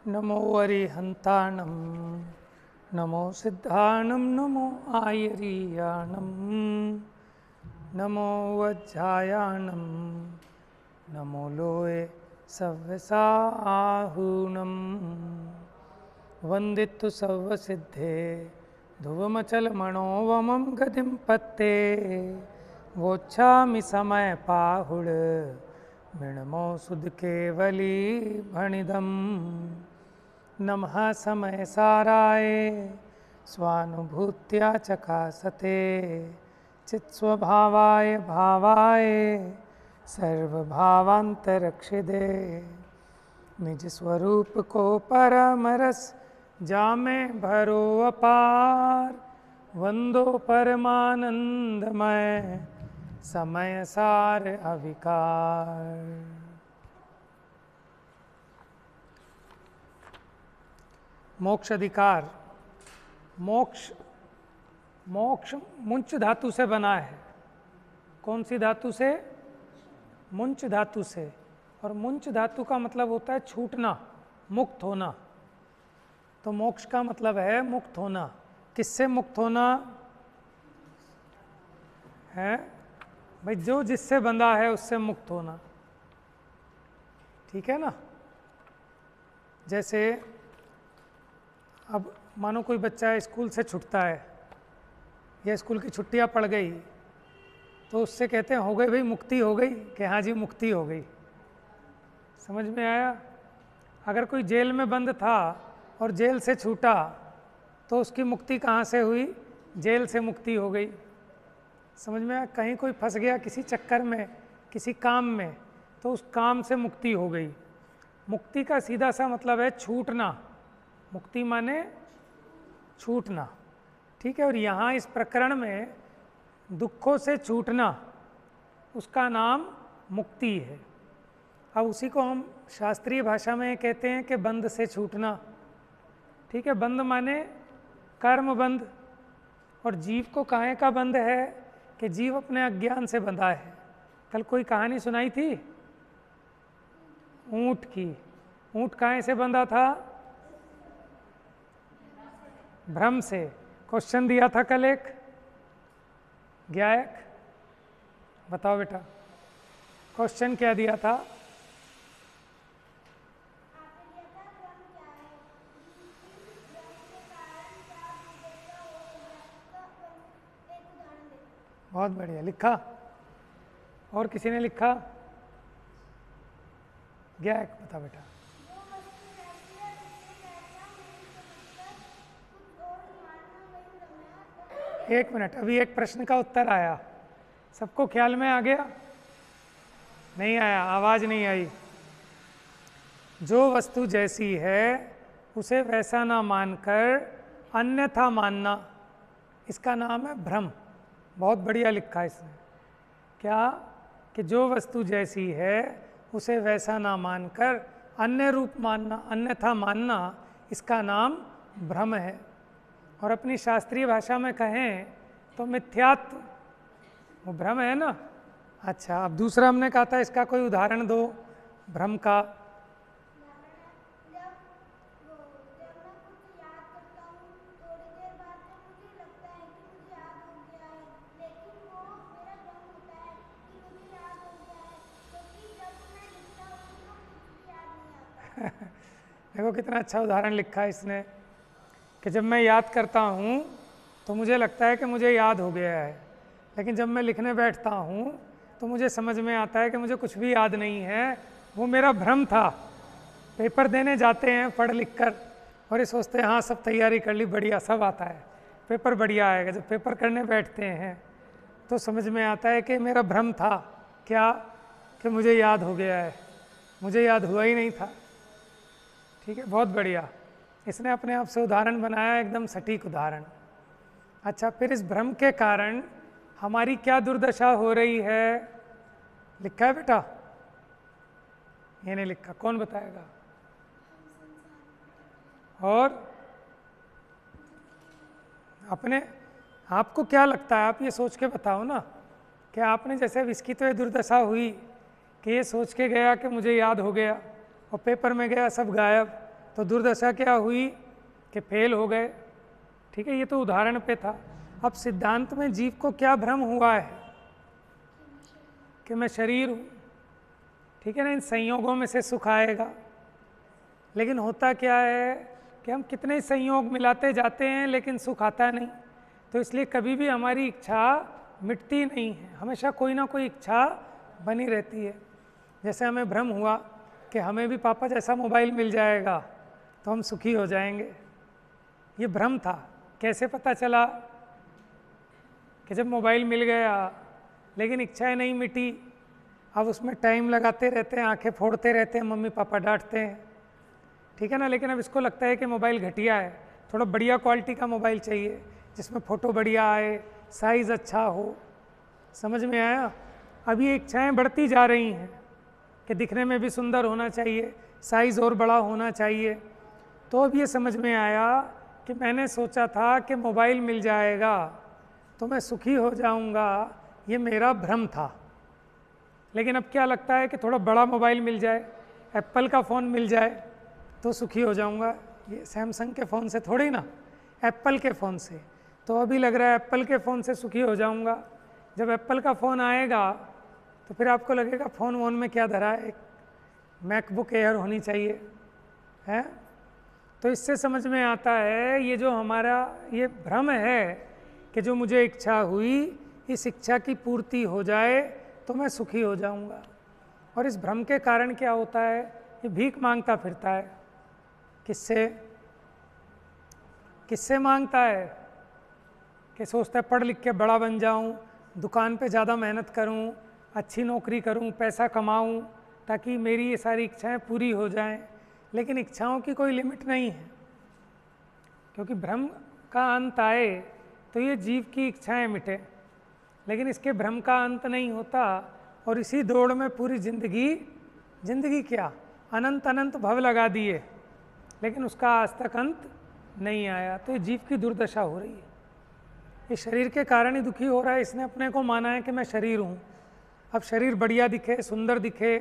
नमो अरिहन्ताणं नमो सिद्धाणं नमो आयरीयाणं नमो वज्रायाणं नमो लोये सव्यसाहूणं वन्दितु सर्वसिद्धे ध्रुवमचलमणोवमं गतिं पत्ते वोच्छामि समयपाहुळ मृण्मो सुधकेवली भणिदं नमः समयसाराय स्वानुभूत्या चकासते चित्स्वभावाय भावाय सर्वभावान्तरक्षिदे निज स्वरूप को परमरस जामे भरो अपार वंदो परमानंदमय समय सार अविकार। मोक्ष अधिकार। मोक्ष मोक्ष मुंच धातु से बना है। कौन सी धातु से? मुंच धातु से। और मुंच धातु का मतलब होता है छूटना, मुक्त होना। तो मोक्ष का मतलब है मुक्त होना। किससे मुक्त होना है भाई? जो जिससे बंधा है उससे मुक्त होना, ठीक है ना। जैसे अब मानो कोई बच्चा स्कूल से छूटता है या स्कूल की छुट्टियां पड़ गई तो उससे कहते हैं हो गई भाई, मुक्ति हो गई, कि हाँ जी मुक्ति हो गई। समझ में आया? अगर कोई जेल में बंद था और जेल से छूटा तो उसकी मुक्ति कहाँ से हुई? जेल से मुक्ति हो गई। समझ में आया? कहीं कोई फंस गया किसी चक्कर में, किसी काम में, तो उस काम से मुक्ति हो गई। मुक्ति का सीधा सा मतलब है छूटना। मुक्ति माने छूटना, ठीक है। और यहाँ इस प्रकरण में दुखों से छूटना, उसका नाम मुक्ति है। अब उसी को हम शास्त्रीय भाषा में कहते हैं कि बंध से छूटना, ठीक है। बंध माने कर्म बंध। और जीव को काहे का बंध है? कि जीव अपने अज्ञान से बंधा है। कल कोई कहानी सुनाई थी ऊंट की। ऊंट काहे से बंधा था? भ्रम से। क्वेश्चन दिया था कल एक गायक, बताओ बेटा क्वेश्चन क्या दिया था? बहुत बढ़िया, लिखा। और किसी ने लिखा? गायक बता बेटा। एक मिनट, अभी एक प्रश्न का उत्तर आया, सबको ख्याल में आ गया? नहीं आया? आवाज नहीं आई। जो वस्तु जैसी है उसे वैसा ना मानकर अन्यथा मानना, इसका नाम है भ्रम। बहुत बढ़िया लिखा है इसने। क्या? कि जो वस्तु जैसी है उसे वैसा ना मानकर अन्य रूप मानना, अन्यथा मानना, इसका नाम भ्रम है। और अपनी शास्त्रीय भाषा में कहें तो मिथ्यात्व, वो भ्रम है ना। अच्छा, अब दूसरा हमने कहा था, इसका कोई उदाहरण दो भ्रम का। देखो कितना अच्छा उदाहरण लिखा है इसने, कि जब मैं याद करता हूँ तो मुझे लगता है कि मुझे याद हो गया है, लेकिन जब मैं लिखने बैठता हूँ तो मुझे समझ में आता है कि मुझे कुछ भी याद नहीं है, वो मेरा भ्रम था। पेपर देने जाते हैं पढ़ लिख कर और ये सोचते हैं हाँ सब तैयारी कर ली, बढ़िया सब आता है, पेपर बढ़िया आएगा। जब पेपर करने बैठते हैं तो समझ में आता है कि मेरा भ्रम था। क्या? कि मुझे याद हो गया है, मुझे याद हुआ ही नहीं था। ठीक है, बहुत बढ़िया। इसने अपने आप से उदाहरण बनाया, एकदम सटीक उदाहरण। अच्छा, फिर इस भ्रम के कारण हमारी क्या दुर्दशा हो रही है? लिखा है बेटा? ये नहीं लिखा, कौन बताएगा? और अपने आपको क्या लगता है? आप ये सोच के बताओ ना, कि आपने जैसे अब इसकी तो ये दुर्दशा हुई कि ये सोच के गया कि मुझे याद हो गया और पेपर में गया सब गायब, तो दुर्दशा क्या हुई कि फेल हो गए। ठीक है, ये तो उदाहरण पे था। अब सिद्धांत में जीव को क्या भ्रम हुआ है कि मैं शरीर हूँ। ठीक है ना, इन संयोगों में से सुख आएगा। लेकिन होता क्या है कि हम कितने संयोग मिलाते जाते हैं लेकिन सुख आता नहीं। तो इसलिए कभी भी हमारी इच्छा मिटती नहीं है, हमेशा कोई ना कोई इच्छा बनी रहती है। जैसे हमें भ्रम हुआ कि हमें भी पापा जैसा मोबाइल मिल जाएगा तो हम सुखी हो जाएंगे, ये भ्रम था। कैसे पता चला कि जब मोबाइल मिल गया लेकिन इच्छाएं नहीं मिटी। अब उसमें टाइम लगाते रहते हैं, आंखें फोड़ते रहते हैं, मम्मी पापा डांटते हैं। ठीक है ना, लेकिन अब इसको लगता है कि मोबाइल घटिया है, थोड़ा बढ़िया क्वालिटी का मोबाइल चाहिए जिसमें फ़ोटो बढ़िया आए, साइज़ अच्छा हो। समझ में आया? अब ये इच्छाएँ बढ़ती जा रही हैं कि दिखने में भी सुंदर होना चाहिए, साइज़ और बड़ा होना चाहिए। तो अब ये समझ में आया कि मैंने सोचा था कि मोबाइल मिल जाएगा तो मैं सुखी हो जाऊंगा, ये मेरा भ्रम था। लेकिन अब क्या लगता है कि थोड़ा बड़ा मोबाइल मिल जाए, एप्पल का फ़ोन मिल जाए तो सुखी हो जाऊंगा। ये सैमसंग के फ़ोन से थोड़ी ना, एप्पल के फ़ोन से। तो अभी लग रहा है एप्पल के फ़ोन से सुखी हो जाऊंगा। जब एप्पल का फ़ोन आएगा तो फिर आपको लगेगा फ़ोन वोन में क्या धरा है, एक मैकबुक एयर होनी चाहिए है। तो इससे समझ में आता है ये जो हमारा ये भ्रम है कि जो मुझे इच्छा हुई, इस इच्छा की पूर्ति हो जाए तो मैं सुखी हो जाऊंगा। और इस भ्रम के कारण क्या होता है, ये भीख मांगता फिरता है। किससे किससे मांगता है कि सोचता है पढ़ लिख के बड़ा बन जाऊं, दुकान पे ज़्यादा मेहनत करूं, अच्छी नौकरी करूं, पैसा कमाऊं ताकि मेरी ये सारी इच्छाएं पूरी हो जाएं। लेकिन इच्छाओं की कोई लिमिट नहीं है, क्योंकि भ्रम का अंत आए तो ये जीव की इच्छाएं मिटे, लेकिन इसके भ्रम का अंत नहीं होता। और इसी दौड़ में पूरी जिंदगी क्या अनंत अनंत भव लगा दिए, लेकिन उसका आज तक अंत नहीं आया। तो ये जीव की दुर्दशा हो रही है। ये शरीर के कारण ही दुखी हो रहा है। इसने अपने को माना है कि मैं शरीर हूँ। अब शरीर बढ़िया दिखे, सुंदर दिखे,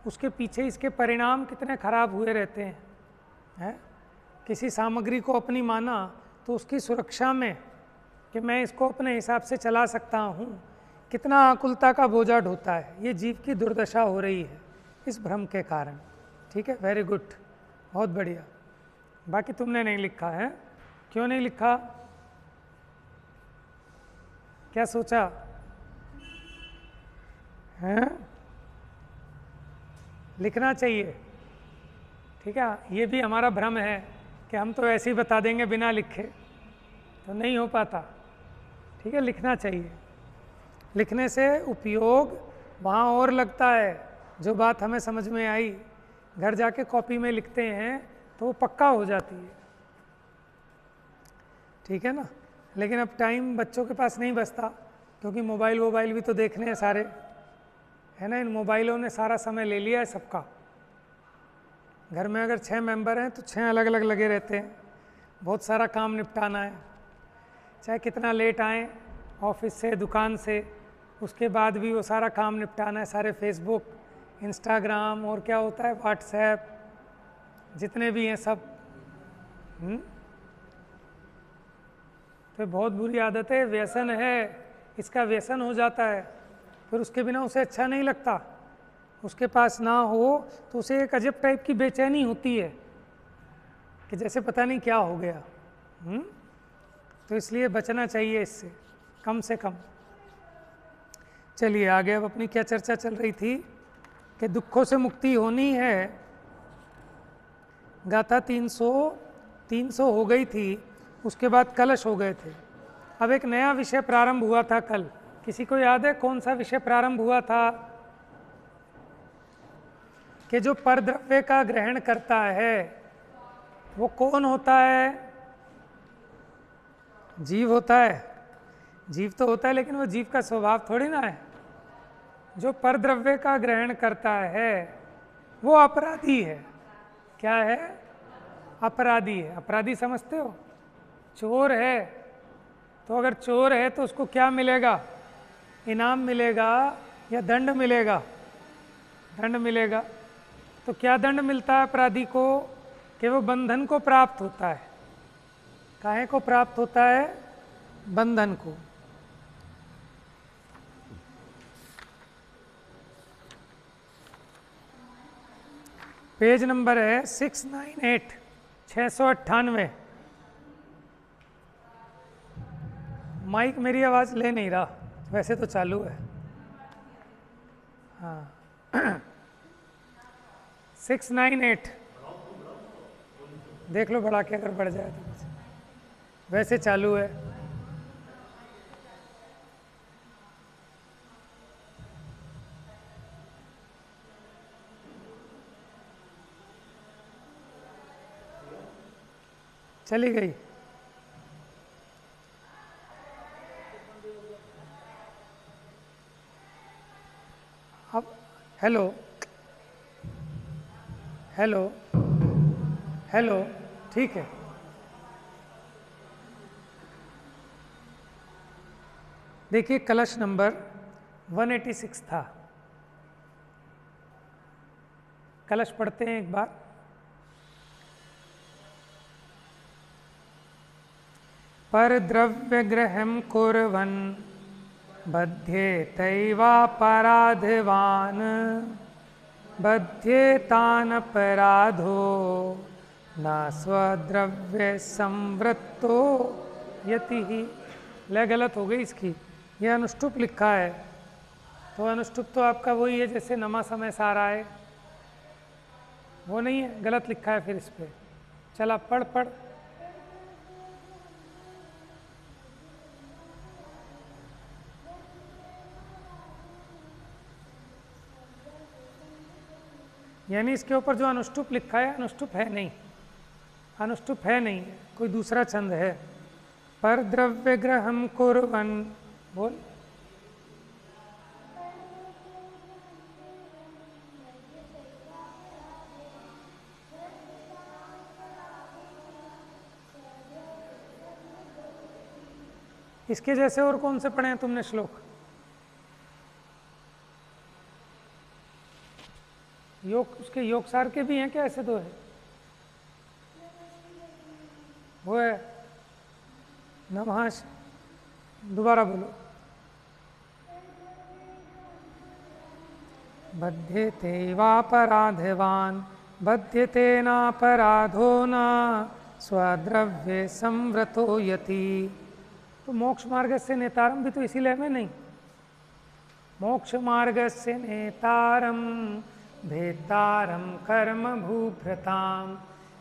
उसके पीछे इसके परिणाम कितने खराब हुए रहते हैं। किसी सामग्री को अपनी माना तो उसकी सुरक्षा में कि मैं इसको अपने हिसाब से चला सकता हूँ, कितना आकुलता का बोझा ढोता है। ये जीव की दुर्दशा हो रही है इस भ्रम के कारण। ठीक है, वेरी गुड, बहुत बढ़िया। बाकी तुमने नहीं लिखा है, क्यों नहीं लिखा? क्या सोचा है? लिखना चाहिए। ठीक है, ये भी हमारा भ्रम है कि हम तो ऐसे ही बता देंगे बिना लिखे, तो नहीं हो पाता। ठीक है, लिखना चाहिए। लिखने से उपयोग वहाँ और लगता है। जो बात हमें समझ में आई, घर जाके कॉपी में लिखते हैं तो वो पक्का हो जाती है। ठीक है ना, लेकिन अब टाइम बच्चों के पास नहीं बचता, क्योंकि मोबाइल भी तो देखने हैं सारे, है ना। इन मोबाइलों ने सारा समय ले लिया है सबका। घर में अगर 6 मेंबर हैं तो 6 अलग अलग लगे रहते हैं, बहुत सारा काम निपटाना है। चाहे कितना लेट आएँ ऑफिस से, दुकान से, उसके बाद भी वो सारा काम निपटाना है। सारे फेसबुक, इंस्टाग्राम और क्या होता है व्हाट्सएप, जितने भी हैं सब। तो बहुत बुरी आदत है, व्यसन है। इसका व्यसन हो जाता है, फिर उसके बिना उसे अच्छा नहीं लगता। उसके पास ना हो तो उसे एक अजब टाइप की बेचैनी होती है कि जैसे पता नहीं क्या हो गया। तो इसलिए बचना चाहिए इससे कम से कम। चलिए आगे, अब अपनी क्या चर्चा चल रही थी कि दुखों से मुक्ति होनी है। गाथा 300 हो गई थी, उसके बाद कलश हो गए थे। अब एक नया विषय प्रारंभ हुआ था कल। किसी को याद है कौन सा विषय प्रारंभ हुआ था? कि जो परद्रव्य का ग्रहण करता है वो कौन होता है? जीव होता है। जीव तो होता है, लेकिन वो जीव का स्वभाव थोड़ी ना है। जो परद्रव्य का ग्रहण करता है वो अपराधी है। क्या है? अपराधी है। अपराधी समझते हो? चोर है। तो अगर चोर है तो उसको क्या मिलेगा? इनाम मिलेगा या दंड मिलेगा? दंड मिलेगा। तो क्या दंड मिलता है अपराधी को? कि वो बंधन को प्राप्त होता है। काहे को प्राप्त होता है? बंधन को। पेज नंबर है 698, 698। माइक मेरी आवाज़ ले नहीं रहा, वैसे तो चालू है। हाँ 698 देख लो, बढ़ा के अगर बढ़ जाए तो कुछ, वैसे चालू है। चली गई। अब हेलो हेलो हेलो, ठीक है। देखिए कलश नंबर 186 था। कलश पढ़ते हैं एक बार। पर द्रव्यग्रहं कुर्वन् बध्येतैवापराधवान् बध्येतानपराधो न स्वद्रव्य संवृत्तो यतिः। लय गलत हो गई इसकी, यह अनुष्टुप लिखा है। तो अनुष्टुप तो आपका वही है जैसे नमा समय सारा है, वो नहीं है, गलत लिखा है फिर इस पे। चला पढ़ पढ़। यानी इसके ऊपर जो अनुष्टुप लिखा है, अनुष्टुप है नहीं, अनुष्टुप है नहीं, कोई दूसरा छंद है। पर द्रव्यग्रहं कुर्वन्, बोल। इसके जैसे और कौन से पढ़े हैं तुमने श्लोक? योग, उसके योग सार के भी हैं क्या? ऐसे तो है, वो है नमहाश। दोबारा बोलो। बध्यते वापराधवान् बध्यते नापराधो न स्वद्रव्ये संवृतो यति। तो मोक्ष मार्ग से नेतारम भी तो इसी लय में नहीं। मोक्ष मार्ग से नेतारम भेतारम कर्म भूभृताम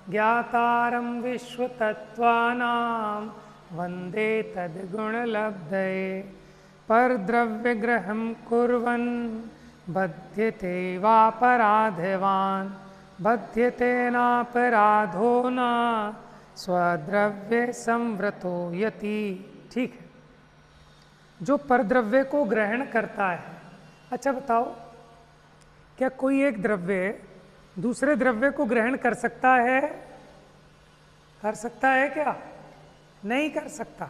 ज्ञातारम विश्वतत्त्वानां वंदे तद्गुणलब्धये। पर द्रव्यग्रहं कुर्वन् बध्यते वापराधवान् बध्यते नापराधो न स्वद्रव्ये संवृतो यति। ठीक है, जो परद्रव्य को ग्रहण करता है। अच्छा बताओ, क्या कोई एक द्रव्य दूसरे द्रव्य को ग्रहण कर सकता है? कर सकता है क्या? नहीं कर सकता,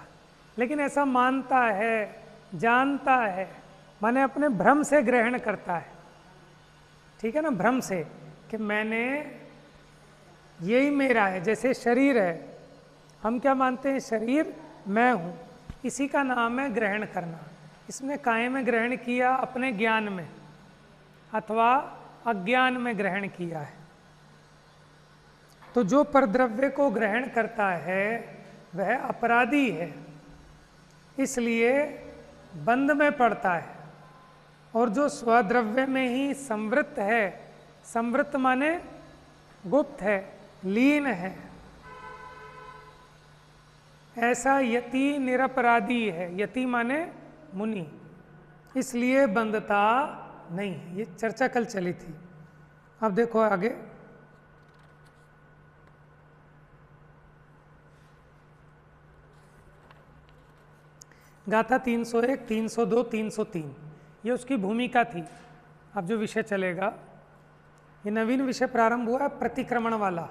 लेकिन ऐसा मानता है, जानता है, माने अपने भ्रम से ग्रहण करता है। ठीक है ना, भ्रम से कि मैंने, यही मेरा है। जैसे शरीर है, हम क्या मानते हैं? शरीर मैं हूँ, इसी का नाम है ग्रहण करना। इसमें काहे में ग्रहण किया? अपने ज्ञान में अथवा अज्ञान में ग्रहण किया है। तो जो परद्रव्य को ग्रहण करता है वह अपराधी है, इसलिए बंध में पड़ता है। और जो स्वद्रव्य में ही संवृत्त है, संवृत्त माने गुप्त है, लीन है, ऐसा यति निरपराधी है। यति माने मुनि, इसलिए बंधता नहीं। ये चर्चा कल चली थी। अब देखो आगे। गाथा 301, 302, 303 ये उसकी भूमिका थी। अब जो विषय चलेगा, ये नवीन विषय प्रारंभ हुआ है, प्रतिक्रमण वाला।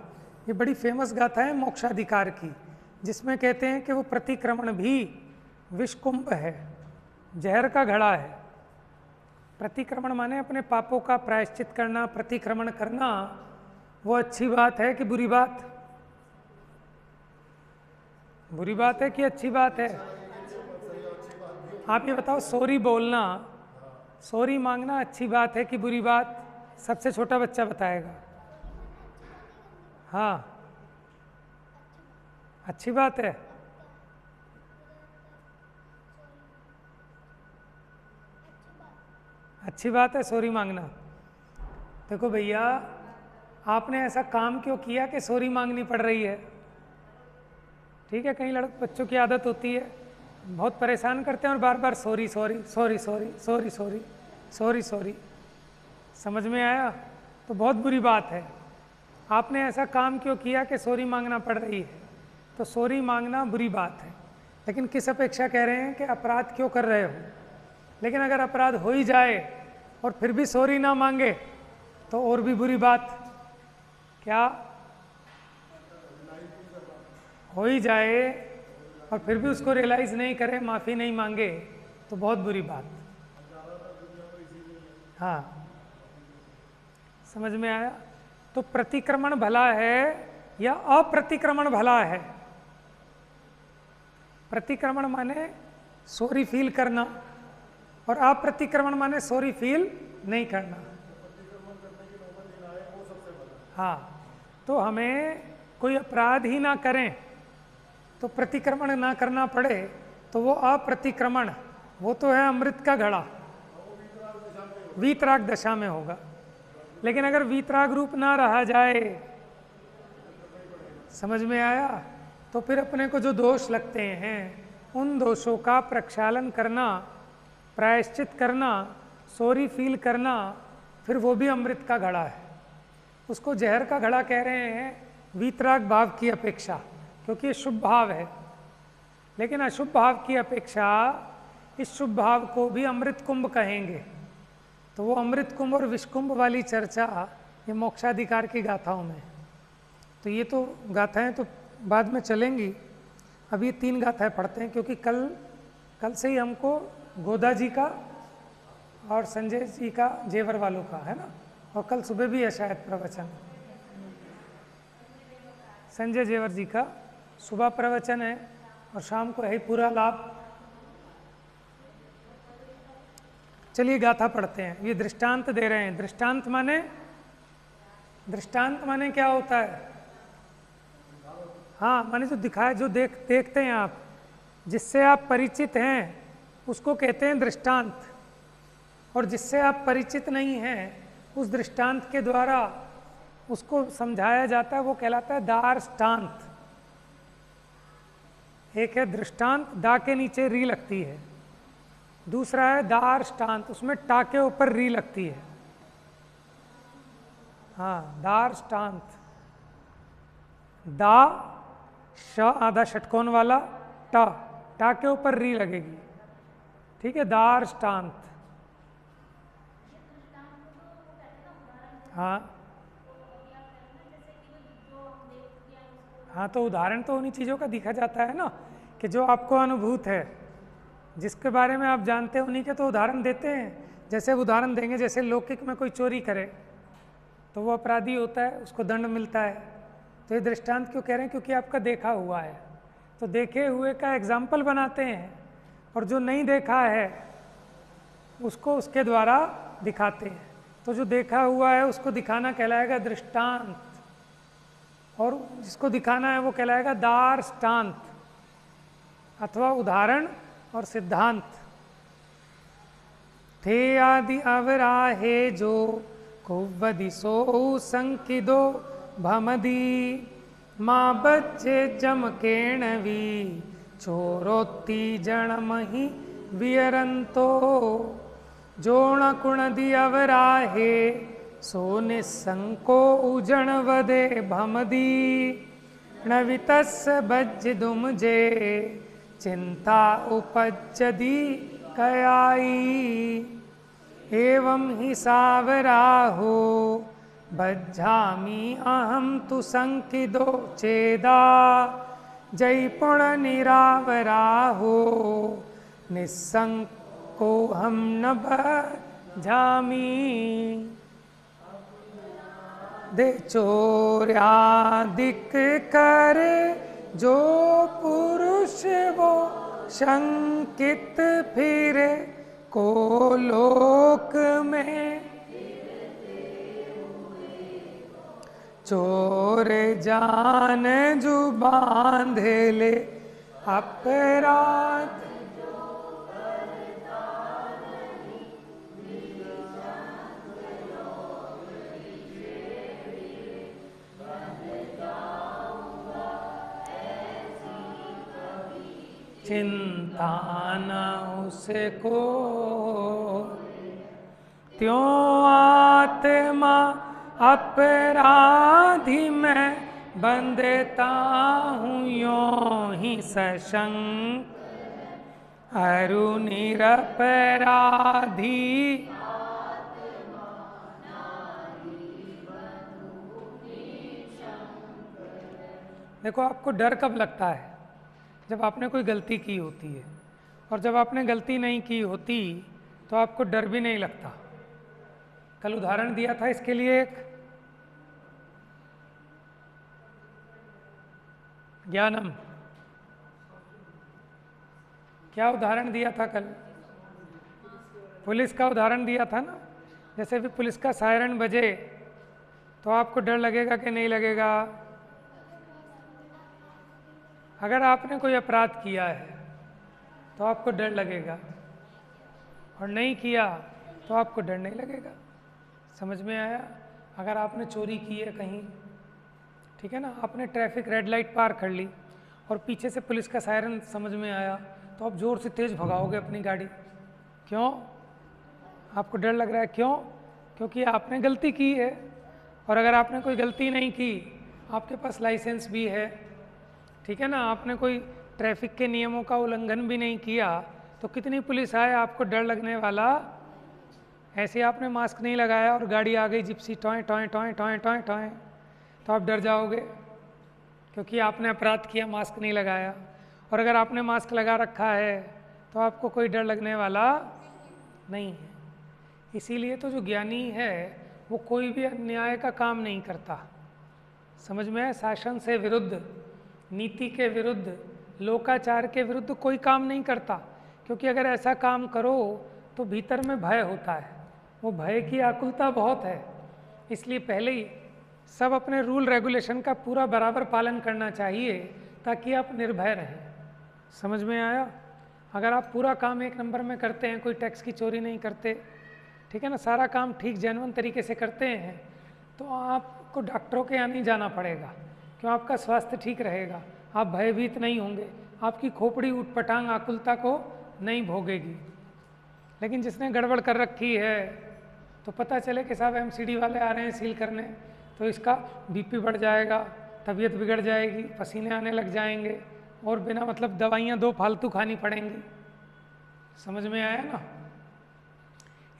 ये बड़ी फेमस गाथा है मोक्षाधिकार की, जिसमें कहते हैं कि वो प्रतिक्रमण भी विषकुंभ है, जहर का घड़ा है। प्रतिक्रमण माने अपने पापों का प्रायश्चित करना, प्रतिक्रमण करना। वो अच्छी बात है कि बुरी बात? बुरी बात है कि अच्छी बात है? आप ये बताओ, सॉरी बोलना, सॉरी मांगना अच्छी बात है कि बुरी बात? सबसे छोटा बच्चा बताएगा। हाँ, अच्छी बात है। अच्छी बात है सॉरी मांगना। देखो भैया, आपने ऐसा काम क्यों किया कि सॉरी मांगनी पड़ रही है? ठीक है, कई बच्चों की आदत होती है, बहुत परेशान करते हैं और बार बार sorry sorry sorry sorry sorry sorry sorry sorry. समझ में आया? तो बहुत बुरी बात है। आपने ऐसा काम क्यों किया कि सॉरी मांगना पड़ रही है? तो सॉरी मांगना बुरी बात है, लेकिन किस अपेक्षा कह रहे हैं कि अपराध क्यों कर रहे हो? लेकिन अगर अपराध हो ही जाए और फिर भी सॉरी ना मांगे तो और भी बुरी बात। क्या? हो ही जाए और फिर भी उसको रियलाइज़ नहीं करे, माफ़ी नहीं मांगे, तो बहुत बुरी बात। हाँ, समझ में आया? तो प्रतिक्रमण भला है या अप्रतिक्रमण भला है? प्रतिक्रमण माने सॉरी फील करना और अप्रतिक्रमण माने सॉरी फील नहीं करना। हाँ, तो हमें कोई अपराध ही ना करें तो प्रतिक्रमण ना करना पड़े, तो वो अप्रतिक्रमण, वो तो है अमृत का घड़ा, वीतराग दशा में होगा। लेकिन अगर वीतराग रूप ना रहा जाए, समझ में आया, तो फिर अपने को जो दोष लगते हैं उन दोषों का प्रक्षालन करना, प्रायश्चित करना, सॉरी फील करना, फिर वो भी अमृत का घड़ा है। उसको जहर का घड़ा कह रहे हैं वीतराग भाव की अपेक्षा, क्योंकि ये शुभ भाव है। लेकिन अशुभ भाव की अपेक्षा इस शुभ भाव को भी अमृत कुंभ कहेंगे। तो वो अमृत कुंभ और विषकुंभ वाली चर्चा ये मोक्षाधिकार की गाथाओं में। तो ये तो गाथाएं तो बाद में चलेंगी, अभी ये 3 गाथाएं पढ़ते हैं, क्योंकि कल से ही हमको गोदा जी का और संजय जी का जेवर वालों का है ना, और कल सुबह भी है शायद प्रवचन। संजय जेवर जी का सुबह प्रवचन है और शाम को है ही पूरा लाभ। चलिए गाथा पढ़ते हैं। ये दृष्टांत दे रहे हैं। दृष्टांत माने क्या होता है? हाँ, माने जो दिखाए, जो देखते हैं आप, जिससे आप परिचित हैं उसको कहते हैं दृष्टांत, और जिससे आप परिचित नहीं हैं उस दृष्टांत के द्वारा उसको समझाया जाता है, वो कहलाता है दार्ष्टान्त। एक है दृष्टांत, दा के नीचे री लगती है, दूसरा है दार्ष्टान्त, उसमें टा के ऊपर री लगती है। हाँ, दार्ष्टान्त, दा श आधा षटकोण वाला, टा के ऊपर री लगेगी। ठीक है, दार्ष्टान्त। हाँ हाँ, तो उदाहरण तो उन्हीं चीज़ों का दिखा जाता है ना, कि जो आपको अनुभूत है, जिसके बारे में आप जानते हैं, उन्हीं के तो उदाहरण देते हैं। जैसे उदाहरण देंगे, जैसे लौकिक में कोई चोरी करे तो वो अपराधी होता है, उसको दंड मिलता है। तो ये दृष्टांत क्यों कह रहे हैं? क्योंकि आपका देखा हुआ है, तो देखे हुए का एग्जाम्पल बनाते हैं, और जो नहीं देखा है उसको उसके द्वारा दिखाते हैं। तो जो देखा हुआ है उसको दिखाना कहलाएगा दृष्टांत, और जिसको दिखाना है वो कहलाएगा दार्ष्टान्त, अथवा उदाहरण और सिद्धांत। थे आदि अवराहे जो कुवदिसो संकिदो भमदी, माँ बच्चे जमकेणवी चोरोत्ती जणमहि वियरंतो, जोण कुणदि अवराहे सो निसंको उजण वदे भमदी, णवितस् बज्जिदुम जे चिंता उपज्जदी कयाई, एवं ही सावराहो बज्झामि अहम तु संकिदो चेदा, जयपुण निरावराहो निसंको हम न बज्झामि। दे चोर्यादिक करे जो पुरुष वो शंकित फिरे को लोक में। चोर जान जु बांधे ले अपराध। चिंता न उसको त्यों आत्मा अपराधी मैं बंधता हूँ यों ही सशंक अरु निरपराधी। देखो आपको डर कब लगता है? जब आपने कोई गलती की होती है, और जब आपने गलती नहीं की होती तो आपको डर भी नहीं लगता। कल उदाहरण दिया था इसके लिए एक, ज्ञानम, क्या उदाहरण दिया था कल? पुलिस का उदाहरण दिया था ना। जैसे भी पुलिस का सायरन बजे तो आपको डर लगेगा कि नहीं लगेगा? अगर आपने कोई अपराध किया है तो आपको डर लगेगा, और नहीं किया तो आपको डर नहीं लगेगा। समझ में आया? अगर आपने चोरी की है कहीं, ठीक है ना, आपने ट्रैफिक रेड लाइट पार कर ली और पीछे से पुलिस का सायरन समझ में आया, तो आप ज़ोर से तेज़ भगाओगे अपनी गाड़ी। क्यों? आपको डर लग रहा है। क्यों? क्योंकि आपने गलती की है। और अगर आपने कोई गलती नहीं की, आपके पास लाइसेंस भी है, ठीक है ना, आपने कोई ट्रैफिक के नियमों का उल्लंघन भी नहीं किया, तो कितनी पुलिस आए आपको डर लगने वाला? ऐसे आपने मास्क नहीं लगाया और गाड़ी आ गई Gypsy, toy toy toy toy toy toy, तो आप डर जाओगे क्योंकि आपने अपराध किया, मास्क नहीं लगाया। और अगर आपने मास्क लगा रखा है तो आपको कोई डर लगने वाला नहीं है। इसीलिए तो जो ज्ञानी है वो कोई भी अन्याय का काम नहीं करता। समझ में है? शासन से विरुद्ध, नीति के विरुद्ध, लोकाचार के विरुद्ध कोई काम नहीं करता, क्योंकि अगर ऐसा काम करो तो भीतर में भय होता है। वो भय की आकुलता बहुत है। इसलिए पहले ही सब अपने रूल रेगुलेशन का पूरा बराबर पालन करना चाहिए ताकि आप निर्भय रहें। समझ में आया? अगर आप पूरा काम एक नंबर में करते हैं, कोई टैक्स की चोरी नहीं करते, ठीक है ना, सारा काम ठीक जेन्युइन तरीके से करते हैं, तो आपको डॉक्टरों के यहाँ नहीं जाना पड़ेगा। क्यों? आपका स्वास्थ्य ठीक रहेगा, आप भयभीत नहीं होंगे, आपकी खोपड़ी ऊटपटांग आकुलता को नहीं भोगेगी। लेकिन जिसने गड़बड़ कर रखी है तो पता चले कि साहब एमसीडी वाले आ रहे हैं सील करने, तो इसका बीपी बढ़ जाएगा, तबीयत बिगड़ जाएगी, पसीने आने लग जाएंगे, और बिना मतलब दवाइयाँ 2 फालतू खानी पड़ेंगी। समझ में आया ना?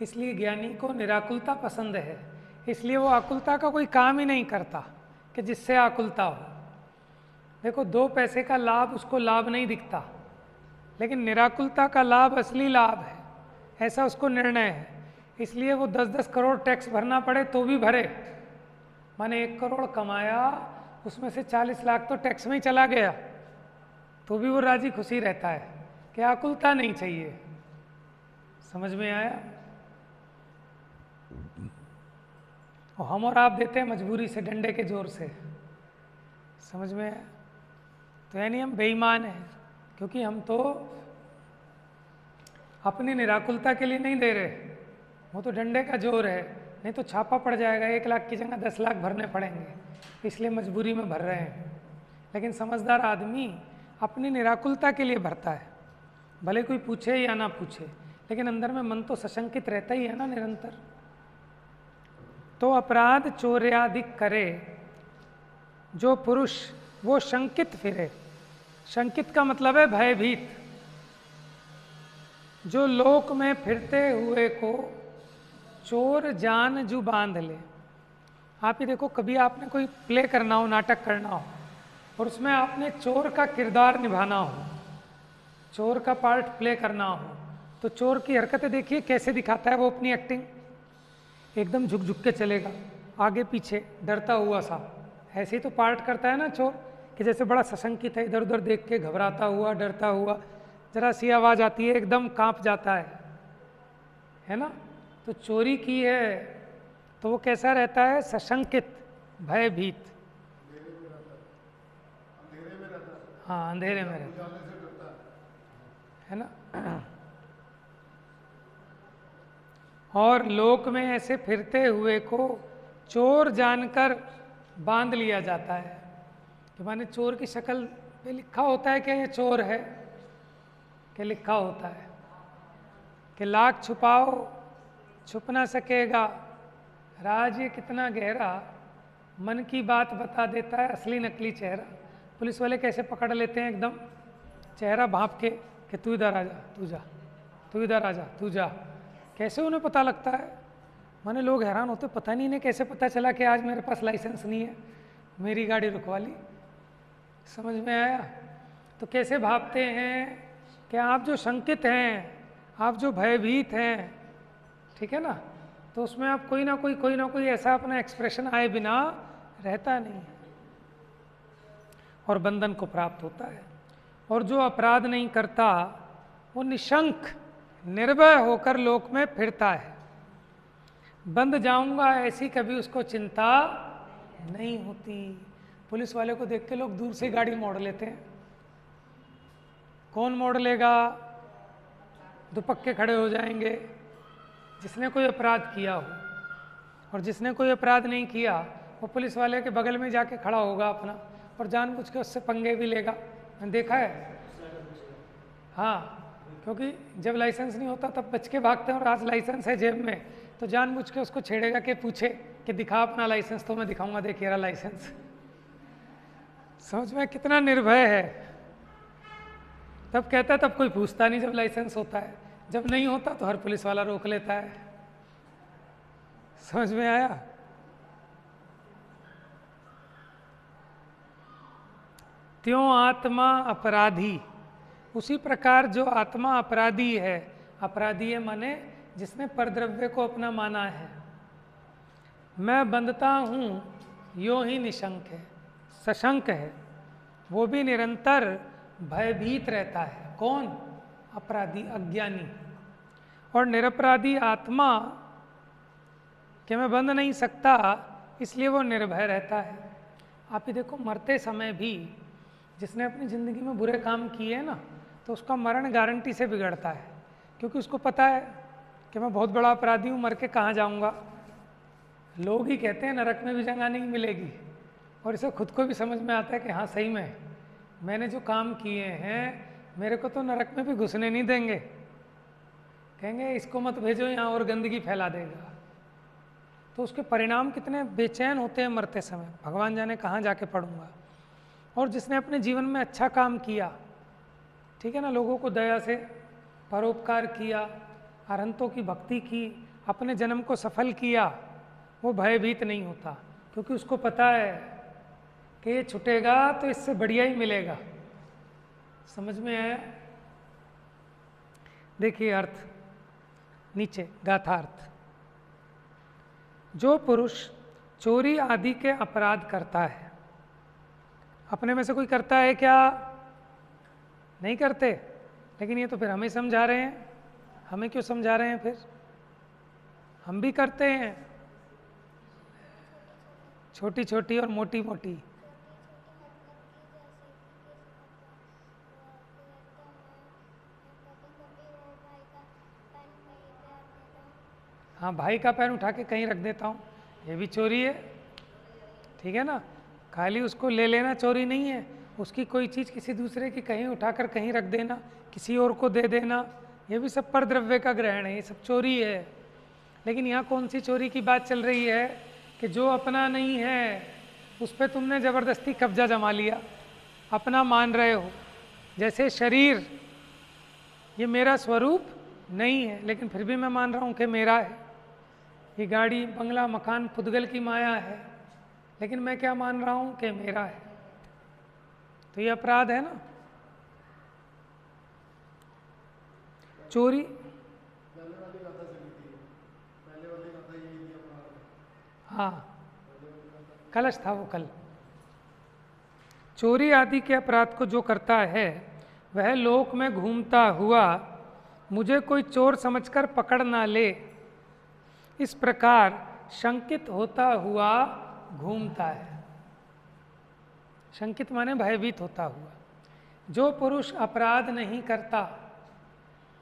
इसलिए ज्ञानी को निराकुलता पसंद है, इसलिए वो आकुलता का कोई काम ही नहीं करता कि जिससे आकुलता हो। देखो 2 पैसे का लाभ उसको लाभ नहीं दिखता, लेकिन निराकुलता का लाभ असली लाभ है, ऐसा उसको निर्णय है। इसलिए वो 10-10 करोड़ टैक्स भरना पड़े तो भी भरे। माने 1 करोड़ कमाया, उसमें से 40 लाख तो टैक्स में ही चला गया, तो भी वो राजी खुशी रहता है कि आकुलता नहीं चाहिए। समझ में आया? और हम और आप देते हैं मजबूरी से, डंडे के जोर से। समझ में आया? तो यानी हम बेईमान हैं, क्योंकि हम तो अपनी निराकुलता के लिए नहीं दे रहे, वो तो डंडे का जोर है। नहीं तो छापा पड़ जाएगा, 1 लाख की जगह 10 लाख भरने पड़ेंगे, इसलिए मजबूरी में भर रहे हैं। लेकिन समझदार आदमी अपनी निराकुलता के लिए भरता है, भले कोई पूछे या ना पूछे, लेकिन अंदर में मन तो सशंकित रहता ही है ना निरंतर। तो अपराध चोर्यादिक करे जो पुरुष वो शंकित फिरे। शंकित का मतलब है भयभीत। जो लोक में फिरते हुए को चोर जान जू बांध ले। आप ही देखो, कभी आपने कोई प्ले करना हो, नाटक करना हो, और उसमें आपने चोर का किरदार निभाना हो, चोर का पार्ट प्ले करना हो, तो चोर की हरकतें देखिए कैसे दिखाता है वो अपनी एक्टिंग। एकदम झुक झुक के चलेगा, आगे पीछे डरता हुआ सा, ऐसे ही तो पार्ट करता है ना चोर, कि जैसे बड़ा सशंकित है, इधर उधर देख के घबराता हुआ, डरता हुआ, जरा सी आवाज़ आती है एकदम कांप जाता है ना। तो चोरी की है तो वो कैसा रहता है? सशंकित, भयभीत। हाँ, अंधेरे में रहता है ना। और लोक में ऐसे फिरते हुए को चोर जानकर बांध लिया जाता है, कि माने चोर की शक्ल पे लिखा होता है कि ये चोर है, कि लिखा होता है कि लाख छुपाओ छुप ना सकेगा, राज ये कितना गहरा, मन की बात बता देता है असली नकली चेहरा। पुलिस वाले कैसे पकड़ लेते हैं? एकदम चेहरा भांप के कि तू इधर आ जा, तू जा, तू इधर आ जा, तू जा। कैसे उन्हें पता लगता है? माने लोग हैरान होते, पता नहीं इन्हें कैसे पता चला कि आज मेरे पास लाइसेंस नहीं है, मेरी गाड़ी रुकवा ली। समझ में आया? तो कैसे भापते हैं कि आप जो शंकित हैं, आप जो भयभीत हैं, ठीक है ना, तो उसमें आप कोई ना कोई ऐसा अपना एक्सप्रेशन आए बिना रहता नहीं है और बंधन को प्राप्त होता है। और जो अपराध नहीं करता वो निशंक निर्भय होकर लोक में फिरता है, बंद जाऊंगा ऐसी कभी उसको चिंता नहीं होती। पुलिस वाले को देख के लोग दूर से गाड़ी मोड़ लेते हैं। कौन मोड़ लेगा? दुपक्के खड़े हो जाएंगे, जिसने कोई अपराध किया हो। और जिसने कोई अपराध नहीं किया वो पुलिस वाले के बगल में जाके खड़ा होगा अपना, और जानबूझ के उससे पंगे भी लेगा। मैंने देखा है। हाँ, क्योंकि जब लाइसेंस नहीं होता तब बच के भागते हैं, और आज लाइसेंस है जेब में तो जानबूझ के उसको छेड़ेगा कि पूछे कि दिखा अपना लाइसेंस, तो मैं दिखाऊंगा, देखिए रहा लाइसेंस। समझ में कितना निर्भय है। तब कहता है, तब कोई पूछता नहीं जब लाइसेंस होता है, जब नहीं होता तो हर पुलिस वाला रोक लेता है। समझ में आया? त्यों आत्मा अपराधी, उसी प्रकार जो आत्मा अपराधी है, अपराधी है माने जिसने परद्रव्य को अपना माना है। मैं बंधता हूँ यो ही निशंक है, सशंक है, वो भी निरंतर भयभीत रहता है। कौन? अपराधी, अज्ञानी। और निरपराधी आत्मा कि मैं बंध नहीं सकता, इसलिए वो निर्भय रहता है। आप ही देखो, मरते समय भी जिसने अपनी ज़िंदगी में बुरे काम किए ना, तो उसका मरण गारंटी से बिगड़ता है, क्योंकि उसको पता है कि मैं बहुत बड़ा अपराधी हूँ, मर के कहाँ जाऊँगा। लोग ही कहते हैं नरक में भी जगह नहीं मिलेगी, और इसे खुद को भी समझ में आता है कि हाँ सही में मैंने जो काम किए हैं मेरे को तो नरक में भी घुसने नहीं देंगे। कहेंगे इसको मत भेजो यहाँ और गंदगी फैला देगा। तो उसके परिणाम कितने बेचैन होते हैं मरते समय, भगवान जाने कहाँ जाके पड़ूंगा। और जिसने अपने जीवन में अच्छा काम किया, ठीक है ना, लोगों को दया से परोपकार किया, अरहंतों की भक्ति की, अपने जन्म को सफल किया, वो भयभीत नहीं होता, क्योंकि उसको पता है कि ये छूटेगा तो इससे बढ़िया ही मिलेगा। समझ में आया? देखिए अर्थ नीचे, गाथार्थ। जो पुरुष चोरी आदि के अपराध करता है, अपने में से कोई करता है क्या? नहीं करते। लेकिन ये तो फिर हमें समझा रहे हैं। हमें क्यों समझा रहे हैं? फिर हम भी करते हैं, छोटी छोटी और मोटी मोटी। हाँ, भाई का पैर उठा के कहीं रख देता हूँ, ये भी चोरी है। ठीक है ना, खाली उसको ले लेना चोरी नहीं है, उसकी कोई चीज़ किसी दूसरे की कहीं उठाकर कहीं रख देना, किसी और को दे देना, ये भी सब परद्रव्य का ग्रहण है, ये सब चोरी है। लेकिन यहाँ कौन सी चोरी की बात चल रही है कि जो अपना नहीं है उस पर तुमने ज़बरदस्ती कब्जा जमा लिया, अपना मान रहे हो। जैसे शरीर ये मेरा स्वरूप नहीं है, लेकिन फिर भी मैं मान रहा हूँ कि मेरा है। ये गाड़ी, बंगला, मकान पुद्गल की माया है, लेकिन मैं क्या मान रहा हूँ कि मेरा है। तो ये अपराध है ना। चोरी, हाँ, कलश था वो कल। चोरी आदि के अपराध को जो करता है वह लोक में घूमता हुआ मुझे कोई चोर समझकर पकड़ ना ले, इस प्रकार शंकित होता हुआ घूमता है। शंकित माने भयभीत होता हुआ। जो पुरुष अपराध नहीं करता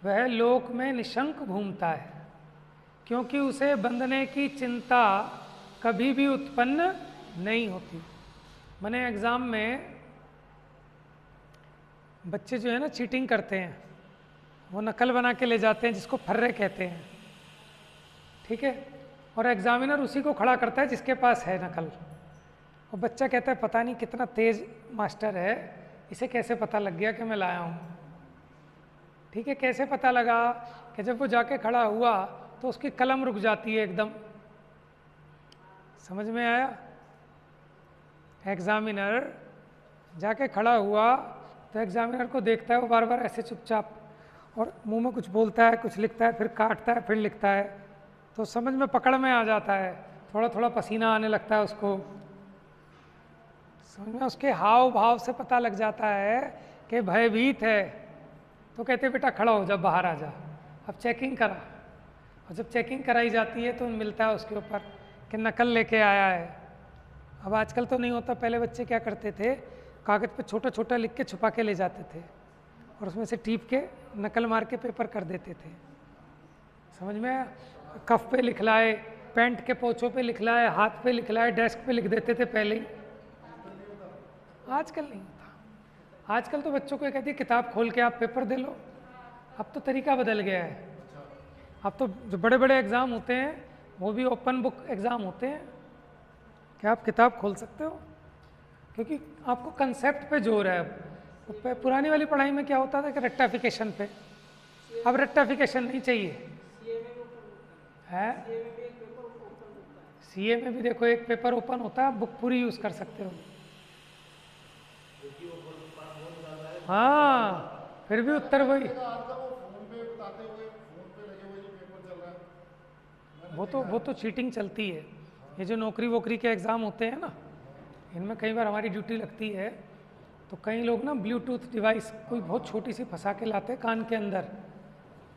वह लोक में निशंक घूमता है, क्योंकि उसे बंधने की चिंता कभी भी उत्पन्न नहीं होती। माने एग्ज़ाम में बच्चे जो है ना चीटिंग करते हैं, वो नकल बना के ले जाते हैं जिसको फर्रे कहते हैं, ठीक है, और एग्जामिनर उसी को खड़ा करता है जिसके पास है नकल। और बच्चा कहता है पता नहीं कितना तेज मास्टर है, इसे कैसे पता लग गया कि मैं लाया हूँ। ठीक है, कैसे पता लगा कि जब वो जाके खड़ा हुआ तो उसकी कलम रुक जाती है एकदम। समझ में आया? एग्जामिनर जाके खड़ा हुआ तो एग्जामिनर को देखता है, वो बार बार ऐसे चुपचाप और मुंह में कुछ बोलता है, कुछ लिखता है, फिर काटता है, फिर लिखता है, तो समझ में पकड़ में आ जाता है। थोड़ा थोड़ा पसीना आने लगता है उसको, समझ में उसके हाव भाव से पता लग जाता है कि भयभीत है। तो कहते बेटा खड़ा हो जा, बाहर आ जा, अब चेकिंग करा। और जब चेकिंग कराई जाती है तो मिलता है उसके ऊपर कि नकल लेके आया है। अब आजकल तो नहीं होता, पहले बच्चे क्या करते थे, कागज़ पे छोटा छोटा लिख के छुपा के ले जाते थे और उसमें से टीप के नकल मार के पेपर कर देते थे। समझ में आया? कफ पे लिख लाए, पैंट के पोछों पे लिख लाए, हाथ पे लिख लाए, डेस्क पे लिख देते थे पहले ही। आजकल नहीं होता। आजकल तो बच्चों को कहती है किताब खोल के आप पेपर दे लो। अब तो तरीका बदल गया है। अब तो जो बड़े बड़े एग्ज़ाम होते हैं वो भी ओपन बुक एग्ज़ाम होते हैं कि आप किताब खोल सकते हो, क्योंकि आपको कंसेप्ट पे जोर है। अब पुरानी वाली पढ़ाई में क्या होता था कि रेक्टाफिकेशन पे, अब रेक्टाफिकेशन नहीं चाहिए है। सीए में भी देखो एक पेपर ओपन होता है, बुक पूरी यूज़ कर सकते हो। हाँ, फिर भी उत्तर वही। वो तो चीटिंग चलती है। ये जो नौकरी वोकरी के एग्ज़ाम होते हैं ना, इनमें कई बार हमारी ड्यूटी लगती है तो कई लोग ना ब्लूटूथ डिवाइस कोई बहुत छोटी सी फंसा के लाते हैं कान के अंदर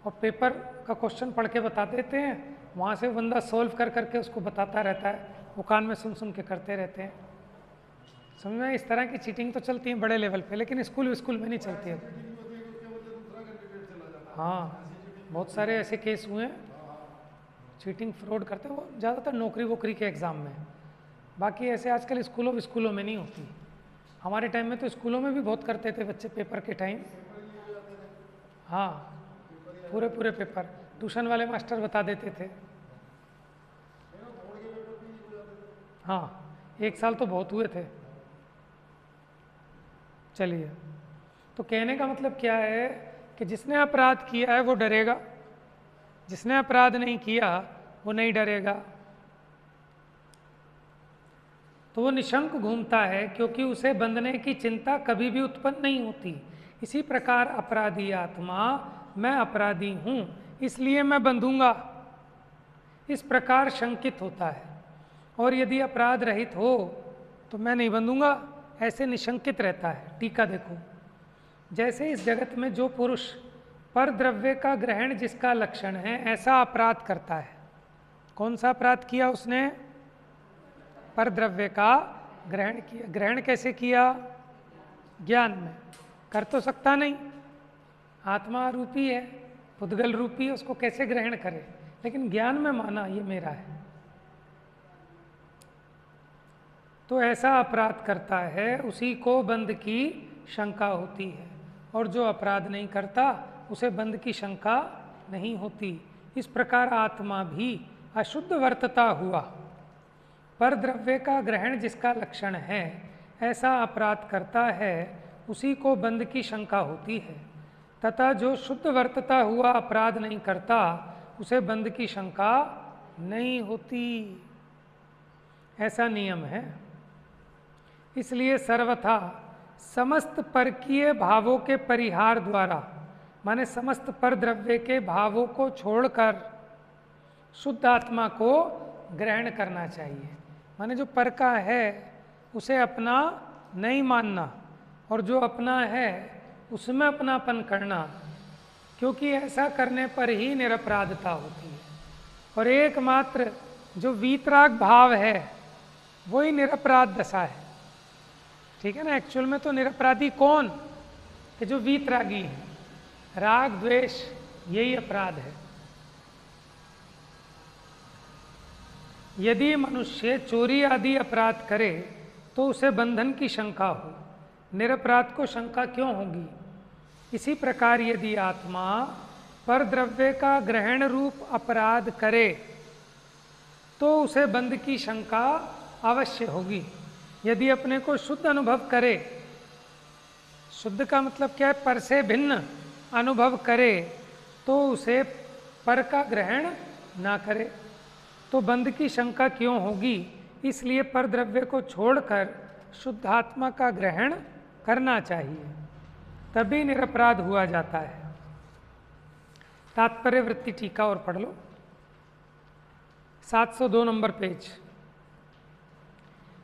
और पेपर का क्वेश्चन पढ़ के बता देते हैं। वहाँ से बंदा सॉल्व कर करके उसको बताता रहता है, वो कान में सुन सुन के करते रहते हैं। समझ में? इस तरह की चीटिंग तो चलती है बड़े लेवल पे, लेकिन स्कूल में नहीं चलती है। हाँ, बहुत सारे ऐसे केस हुए हैं, चीटिंग फ्रॉड करते हैं, वो ज़्यादातर नौकरी वोकरी के एग्ज़ाम में। बाकी ऐसे आजकल स्कूलों में नहीं होती। हमारे टाइम में तो स्कूलों में भी बहुत करते थे बच्चे पेपर के टाइम। हाँ, पूरे पेपर ट्यूशन वाले मास्टर बता देते थे। हाँ, एक साल तो बहुत हुए थे। चलिए, तो कहने का मतलब क्या है कि जिसने अपराध किया है वो डरेगा, जिसने अपराध नहीं किया वो नहीं डरेगा। तो वो निशंक घूमता है क्योंकि उसे बंधने की चिंता कभी भी उत्पन्न नहीं होती। इसी प्रकार अपराधी आत्मा, मैं अपराधी हूँ इसलिए मैं बंधूंगा, इस प्रकार शंकित होता है। और यदि अपराध रहित हो तो मैं नहीं बंधूंगा, ऐसे निशंकित रहता है। टीका देखो, जैसे इस जगत में जो पुरुष पर द्रव्य का ग्रहण जिसका लक्षण है ऐसा अपराध करता है। कौन सा अपराध किया उसने? पर द्रव्य का ग्रहण किया। ग्रहण कैसे किया? ज्ञान में। कर तो सकता नहीं, आत्मा रूपी है, पुद्गल रूपी है, उसको कैसे ग्रहण करे, लेकिन ज्ञान में माना ये मेरा है, तो ऐसा अपराध करता है, उसी को बंध की शंका होती है। और जो अपराध नहीं करता उसे बंध की शंका नहीं होती। इस प्रकार आत्मा भी अशुद्ध वर्तता हुआ, पर द्रव्य का ग्रहण जिसका लक्षण है ऐसा अपराध करता है, उसी को बंध की शंका होती है। तथा जो शुद्ध वर्तता हुआ अपराध नहीं करता उसे बंध की शंका नहीं होती। ऐसा नियम है। इसलिए सर्वथा समस्त परकीय भावों के परिहार द्वारा, माने समस्त पर द्रव्य के भावों को छोड़कर शुद्ध आत्मा को ग्रहण करना चाहिए। माने जो पर का है उसे अपना नहीं मानना, और जो अपना है उसमें अपनापन करना, क्योंकि ऐसा करने पर ही निरपराधता होती है। और एकमात्र जो वीतराग भाव है वही निरपराध दशा है। ठीक है ना। एक्चुअल में तो निरपराधी कौन, कि जो वीतरागी है। राग द्वेष यही अपराध है। यदि मनुष्य चोरी आदि अपराध करे तो उसे बंधन की शंका हो, निरपराध को शंका क्यों होगी। इसी प्रकार यदि आत्मा पर द्रव्य का ग्रहण रूप अपराध करे तो उसे बंध की शंका अवश्य होगी। यदि अपने को शुद्ध अनुभव करे, शुद्ध का मतलब क्या है, पर से भिन्न अनुभव करे, तो उसे पर का ग्रहण ना करे तो बंध की शंका क्यों होगी। इसलिए पर द्रव्य को छोड़कर शुद्धात्मा का ग्रहण करना चाहिए, तभी निरपराध हुआ जाता है। तात्पर्य वृत्ति टीका और पढ़ लो, 702 नंबर पेज।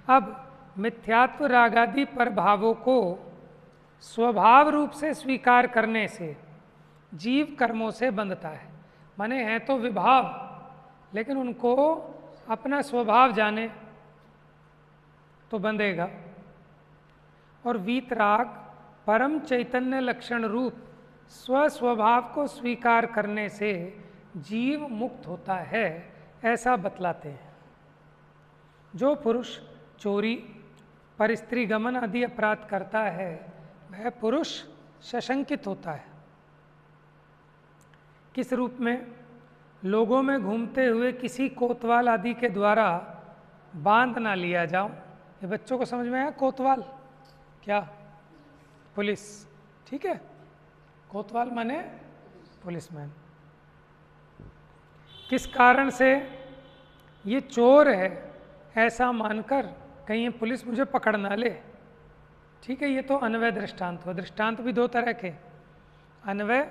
अब मिथ्यात्व रागादि पर भावों को स्वभाव रूप से स्वीकार करने से जीव कर्मों से बंधता है। माने हैं तो विभाव, लेकिन उनको अपना स्वभाव जाने तो बंधेगा। और वीतराग परम चैतन्य लक्षण रूप स्वस्वभाव को स्वीकार करने से जीव मुक्त होता है, ऐसा बतलाते हैं। जो पुरुष चोरी, परस्त्री गमन आदि अपराध करता है वह पुरुष सशंकित होता है। किस रूप में? लोगों में घूमते हुए किसी कोतवाल आदि के द्वारा बांध ना लिया जाओ। ये बच्चों को समझ में आया? कोतवाल क्या? पुलिस। ठीक है, कोतवाल माने पुलिसमैन। किस कारण से? ये चोर है ऐसा मानकर कहीं ये पुलिस मुझे पकड़ ना ले। ठीक है, ये तो अन्वय दृष्टांत हुआ। दृष्टांत भी दो तरह के, अन्वय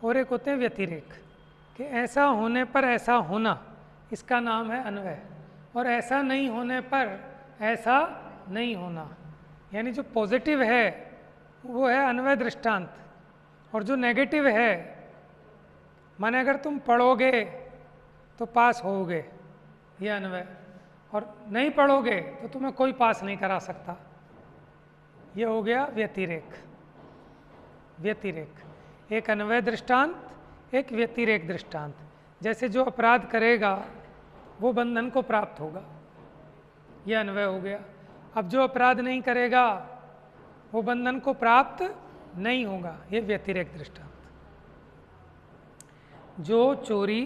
और एक होते हैं व्यतिरेक, कि ऐसा होने पर ऐसा होना, इसका नाम है अन्वय। और ऐसा नहीं होने पर ऐसा नहीं होना, यानी जो पॉजिटिव है वो है अन्वय दृष्टांत, और जो नेगेटिव है, माने अगर तुम पढ़ोगे तो पास होगे, ये अन्वय, और नहीं पढ़ोगे तो तुम्हें कोई पास नहीं करा सकता, ये हो गया व्यतिरेक। व्यतिरेक, एक अन्वय दृष्टांत, एक व्यतिरेक दृष्टांत। जैसे जो अपराध करेगा वो बंधन को प्राप्त होगा, यह अन्वय हो गया। अब जो अपराध नहीं करेगा वो बंधन को प्राप्त नहीं होगा, ये व्यतिरेक दृष्टांत। जो चोरी,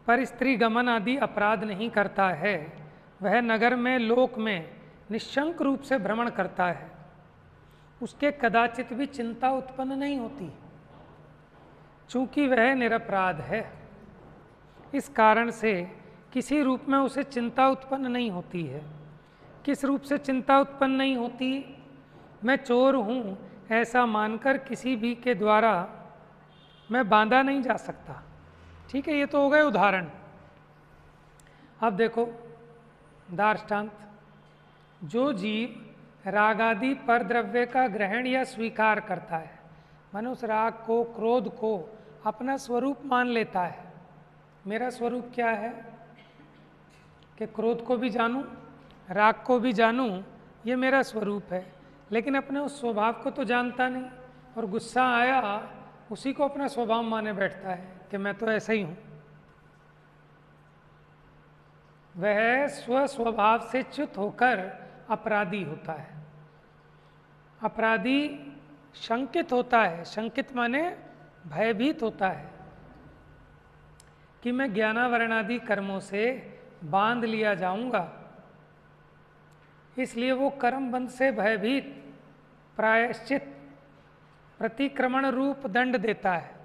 पर स्त्री गमन आदि अपराध नहीं करता है वह नगर में, लोक में निशंक रूप से भ्रमण करता है, उसके कदाचित भी चिंता उत्पन्न नहीं होती, चूंकि वह निरपराध है। इस कारण से किसी रूप में उसे चिंता उत्पन्न नहीं होती है। किस रूप से चिंता उत्पन्न नहीं होती? मैं चोर हूँ ऐसा मानकर किसी भी के द्वारा मैं बांधा नहीं जा सकता। ठीक है, ये तो हो गए उदाहरण। अब देखो दृष्टांत। जो जीव रागादि पर द्रव्य का ग्रहण या स्वीकार करता है, माने उस राग को, क्रोध को अपना स्वरूप मान लेता है। मेरा स्वरूप क्या है कि क्रोध को भी जानूं, राग को भी जानूं, ये मेरा स्वरूप है। लेकिन अपने उस स्वभाव को तो जानता नहीं, और गुस्सा आया उसी को अपना स्वभाव माने बैठता है कि मैं तो ऐसा ही हूँ। वह स्वस्वभाव से च्युत होकर अपराधी होता है। अपराधी शंकित होता है, शंकित माने भयभीत होता है कि मैं ज्ञानावरणादि कर्मों से बांध लिया जाऊंगा। इसलिए वो कर्म बंध से भयभीत प्रायश्चित, प्रतिक्रमण रूप दंड देता है।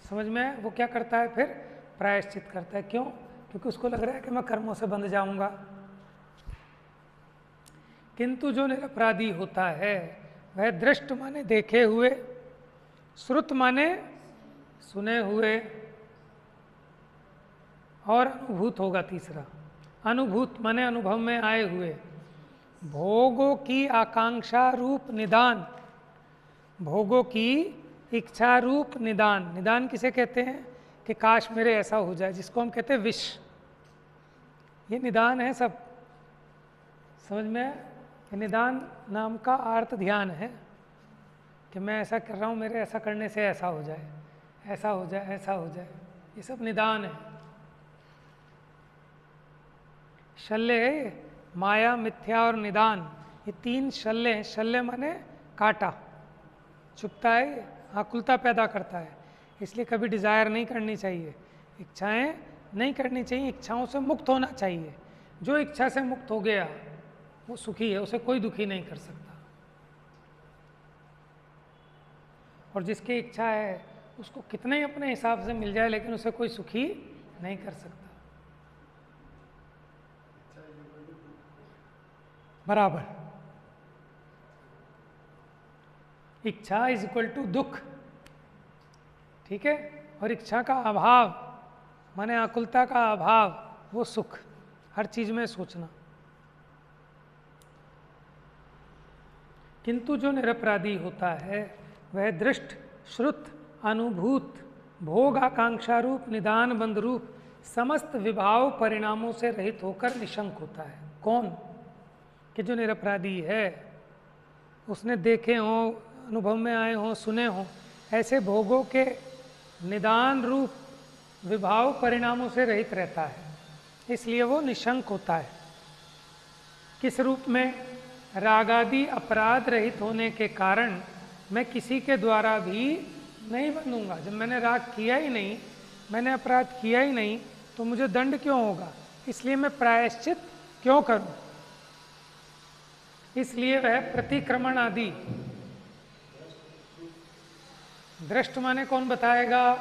समझ में? वो क्या करता है फिर? प्रायश्चित करता है। क्यों? क्योंकि उसको लग रहा है कि मैं कर्मों से बंध जाऊंगा। किंतु जो निरपराधी होता है वह दृष्ट माने देखे हुए, श्रुत माने सुने हुए, और अनुभूत होगा तीसरा, अनुभूत माने अनुभव में आए हुए, भोगों की आकांक्षा रूप निदान, भोगों की इच्छा रूप निदान। निदान किसे कहते हैं कि काश मेरे ऐसा हो जाए, जिसको हम कहते हैं विश, ये निदान है सब। समझ में आया? कि निदान नाम का अर्थ ध्यान है कि मैं ऐसा कर रहा हूँ, मेरे ऐसा करने से ऐसा हो जाए, ऐसा हो जाए, ऐसा हो जाए, ये सब निदान है। शल्य है, माया, मिथ्या और निदान, ये तीन शल्य हैं। शल्य माने कांटा, चुभता है, आकुलता पैदा करता है, इसलिए कभी डिज़ायर नहीं करनी चाहिए, इच्छाएं नहीं करनी चाहिए, इच्छाओं से मुक्त होना चाहिए। जो इच्छा से मुक्त हो गया वो सुखी है, उसे कोई दुखी नहीं कर सकता। और जिसकी इच्छा है उसको कितने ही अपने हिसाब से मिल जाए, लेकिन उसे कोई सुखी नहीं कर सकता। बराबर, इच्छा इज इक्वल टू दुख, ठीक है। और इच्छा का अभाव माने आकुलता का अभाव, वो सुख। हर चीज में सोचना। किंतु जो निरपराधी होता है वह दृष्ट, श्रुत, अनुभूत, भोग आकांक्षा रूप, निदान बंध रूप समस्त विभाव परिणामों से रहित होकर निशंक होता है। कौन? कि जो निरपराधी है, उसने देखे हों, अनुभव में आए हों, सुने हों, ऐसे भोगों के निदान रूप विभाव परिणामों से रहित रहता है, इसलिए वो निशंक होता है। किस रूप में? रागादि अपराध रहित होने के कारण मैं किसी के द्वारा भी नहीं बंधूंगा। जब मैंने राग किया ही नहीं, मैंने अपराध किया ही नहीं, तो मुझे दंड क्यों होगा? इसलिए मैं प्रायश्चित क्यों करूं? इसलिए वह प्रतिक्रमण आदि, दृष्ट माने कौन बताएगा?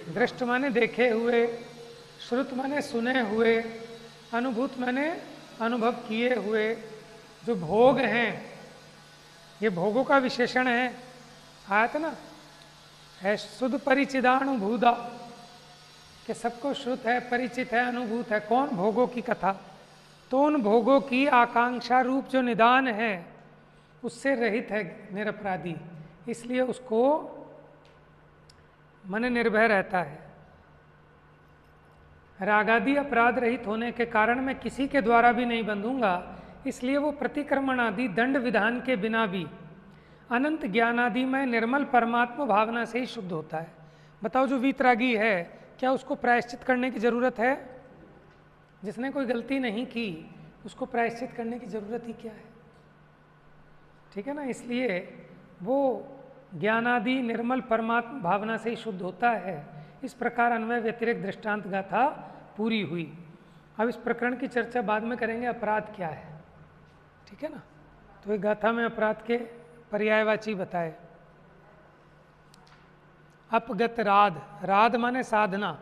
दृष्ट माने देखे हुए, श्रुत माने सुने हुए, अनुभूत माने अनुभव किए हुए। जो भोग हैं, ये भोगों का विशेषण है, आया था ना, है शुद्ध परिचिदानुभूता, कि सबको श्रुत है, परिचित है, अनुभूत है। कौन? भोगों की कथा। तो उन भोगों की आकांक्षा रूप जो निदान है, उससे रहित है निरपराधी, इसलिए उसको मन निर्भय रहता है। रागादि अपराध रहित होने के कारण मैं किसी के द्वारा भी नहीं बंधूंगा, इसलिए वो प्रतिक्रमण आदि दंड विधान के बिना भी अनंत ज्ञान आदि में निर्मल परमात्मा भावना से ही शुद्ध होता है। बताओ, जो वीतरागी है, क्या उसको प्रायश्चित करने की जरूरत है? जिसने कोई गलती नहीं की, उसको प्रायश्चित करने की जरूरत ही क्या है? ठीक है ना। इसलिए वो ज्ञानादि निर्मल परमात्मा भावना से ही शुद्ध होता है। इस प्रकार अन्वय व्यतिरेक दृष्टांत गाथा पूरी हुई। अब इस प्रकरण की चर्चा बाद में करेंगे, अपराध क्या है, ठीक है ना। तो ये गाथा में अपराध के पर्यायवाची बताए। अपगत राध, राध माने साधना,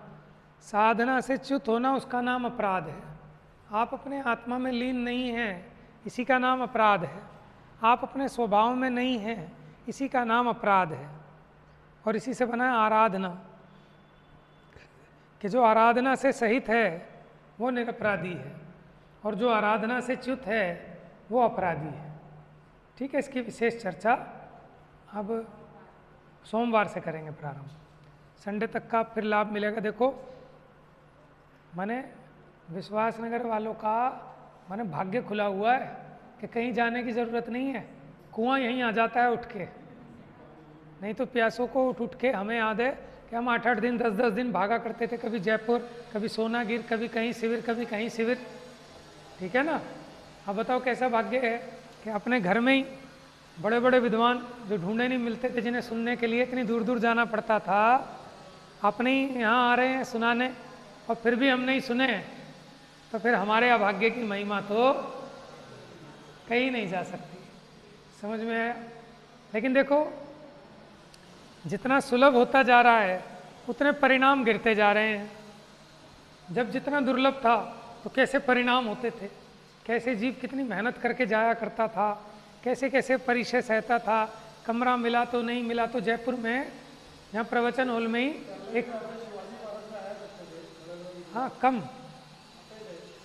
साधना से च्युत होना, उसका नाम अपराध है। आप अपने आत्मा में लीन नहीं हैं, इसी का नाम अपराध है। आप अपने स्वभाव में नहीं हैं, इसी का नाम अपराध है। और इसी से बना है आराधना, कि जो आराधना से सहित है वो निरपराधी है, और जो आराधना से च्युत है वो अपराधी है। ठीक है, इसकी विशेष चर्चा अब सोमवार से करेंगे प्रारंभ। संडे तक का फिर लाभ मिलेगा। देखो, माने विश्वासनगर वालों का माने भाग्य खुला हुआ है कि कहीं जाने की ज़रूरत नहीं है, कुआं यहीं आ जाता है उठ के। नहीं तो प्यासों को उठ के, हमें याद है कि हम 8-8 दिन 10-10 दिन भागा करते थे, कभी जयपुर, कभी सोनागिर, कभी कहीं शिविर, कभी कहीं शिविर, ठीक है ना। अब बताओ कैसा भाग्य है कि अपने घर में ही बड़े बड़े विद्वान जो ढूंढे नहीं मिलते थे, जिन्हें सुनने के लिए इतनी दूर दूर जाना पड़ता था, अपने ही यहाँ आ रहे हैं सुनाने, और फिर भी हम नहीं सुने, तो फिर हमारे अभाग्य की महिमा तो कहीं नहीं जा सकती। समझ में आया? लेकिन देखो, जितना सुलभ होता जा रहा है उतने परिणाम गिरते जा रहे हैं। जब जितना दुर्लभ था तो कैसे परिणाम होते थे, कैसे जीव कितनी मेहनत करके जाया करता था, कैसे कैसे परिचय सहता था, कमरा मिला तो नहीं मिला तो जयपुर में यहाँ प्रवचन हॉल में ही एक, हाँ कम,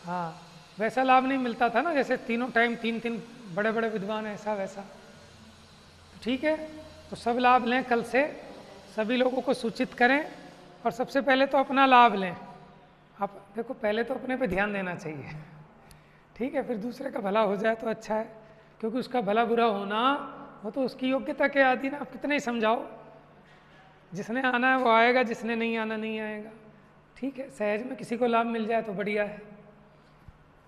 हाँ, वैसा लाभ नहीं मिलता था ना, जैसे तीनों टाइम तीन तीन बड़े बड़े विद्वान ऐसा वैसा। तो ठीक है, तो सब लाभ लें, कल से सभी लोगों को सूचित करें और सबसे पहले तो अपना लाभ लें। आप देखो, पहले तो अपने पे ध्यान देना चाहिए, ठीक है, फिर दूसरे का भला हो जाए तो अच्छा है, क्योंकि उसका भला बुरा होना वो तो उसकी योग्यता के अधीन। आप कितने ही समझाओ, जिसने आना है वो आएगा, जिसने नहीं आना नहीं आएगा। ठीक है, सहज में किसी को लाभ मिल जाए तो बढ़िया है।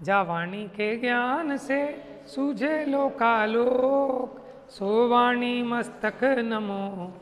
जा वाणी के ज्ञान से सूझे लोकालोक, सो वाणी मस्तक नमो।